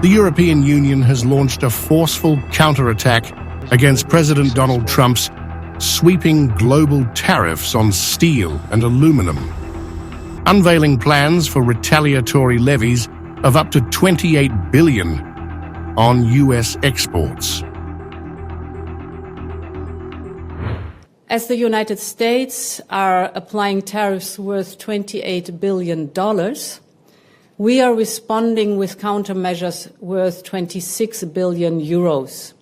the European Union has launched a forceful counterattack against President Donald Trump's sweeping global tariffs on steel and aluminum, unveiling plans for retaliatory levies of up to $28 billion on U.S. exports. As the United States are applying tariffs worth $28 billion, we are responding with countermeasures worth 26 billion euros.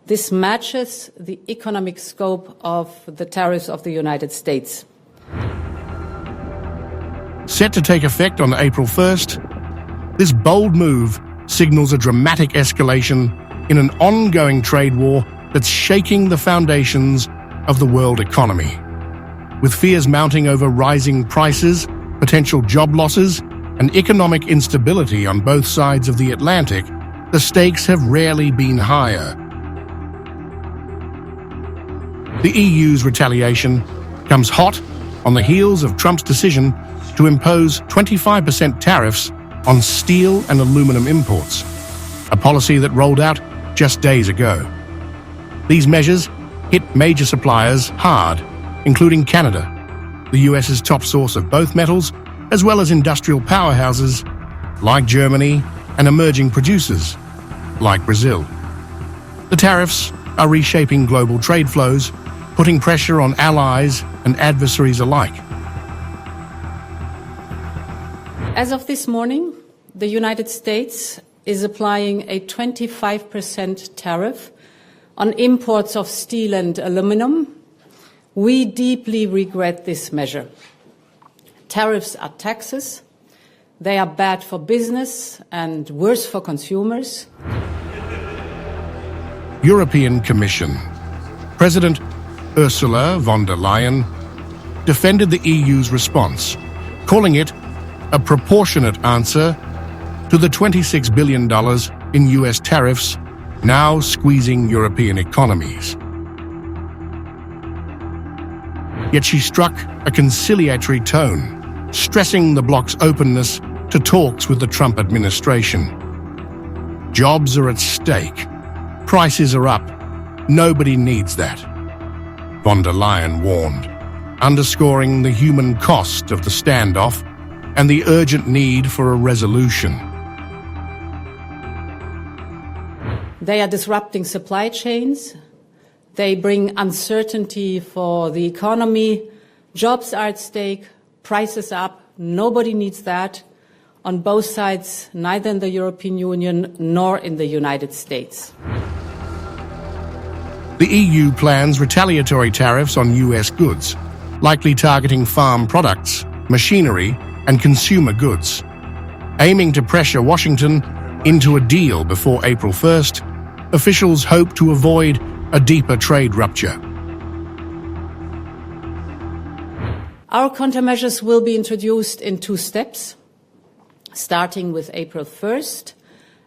This matches the economic scope of the tariffs of the United States. Set to take effect on April 1st, this bold move signals a dramatic escalation in an ongoing trade war that's shaking the foundations of the world economy. With fears mounting over rising prices, potential job losses, and economic instability on both sides of the Atlantic, the stakes have rarely been higher. The EU's retaliation comes hot on the heels of Trump's decision to impose 25% tariffs on steel and aluminum imports, a policy that rolled out just days ago. These measures hit major suppliers hard, including Canada, the US's top source of both metals, as well as industrial powerhouses like Germany and emerging producers like Brazil. The tariffs are reshaping global trade flows, putting pressure on allies and adversaries alike. As of this morning, the United States is applying a 25% tariff on imports of steel and aluminum. We deeply regret this measure. Tariffs are taxes. They are bad for business and worse for consumers. European Commission. President Ursula von der Leyen defended the EU's response, calling it a proportionate answer to the $26 billion in US tariffs now squeezing European economies. Yet she struck a conciliatory tone, stressing the bloc's openness to talks with the Trump administration. Jobs are at stake. Prices are up. Nobody needs that, von der Leyen warned, underscoring the human cost of the standoff and the urgent need for a resolution. They are disrupting supply chains. They bring uncertainty for the economy. Jobs are at stake. Prices up. Nobody needs that on both sides, neither in the European Union nor in the United States. The EU plans retaliatory tariffs on US goods, likely targeting farm products, machinery, and consumer goods. Aiming to pressure Washington into a deal before April 1st, officials hope to avoid a deeper trade rupture. Our countermeasures will be introduced in 2 steps, starting with April 1st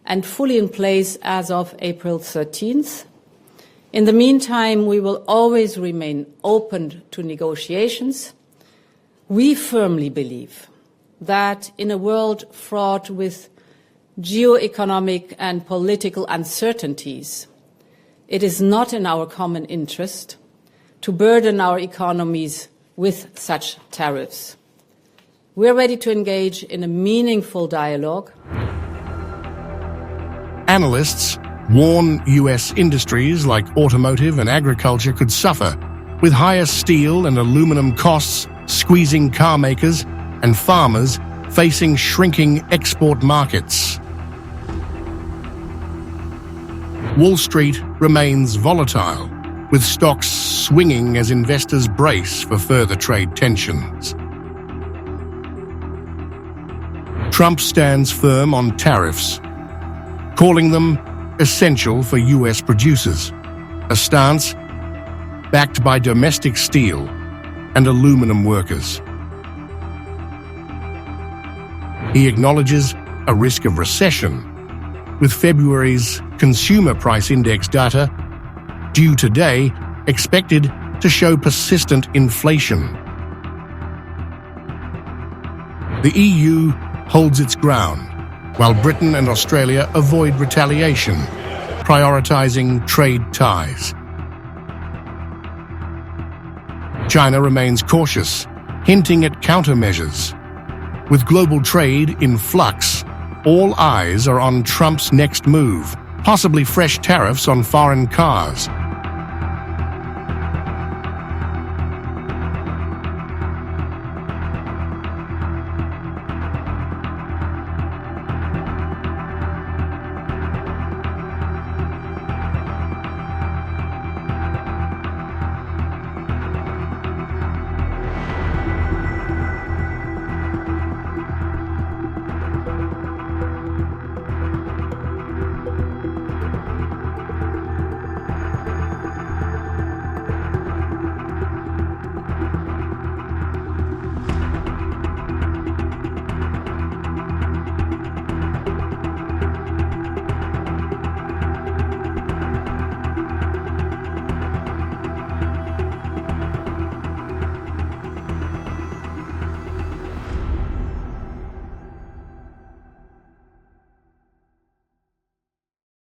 and fully in place as of April 13th. In the meantime, we will always remain open to negotiations. We firmly believe that in a world fraught with geo-economic and political uncertainties, it is not in our common interest to burden our economies with such tariffs. We are ready to engage in a meaningful dialogue. Analysts warn US industries like automotive and agriculture could suffer, with higher steel and aluminum costs squeezing car makers and farmers facing shrinking export markets. Wall Street remains volatile, with stocks swinging as investors brace for further trade tensions. Trump stands firm on tariffs, calling them essential for US producers, a stance backed by domestic steel and aluminum workers. He acknowledges a risk of recession, with February's Consumer Price Index data due today expected to show persistent inflation. The EU holds its ground, while Britain and Australia avoid retaliation, prioritizing trade ties. China remains cautious, hinting at countermeasures. With global trade in flux, all eyes are on Trump's next move, possibly fresh tariffs on foreign cars.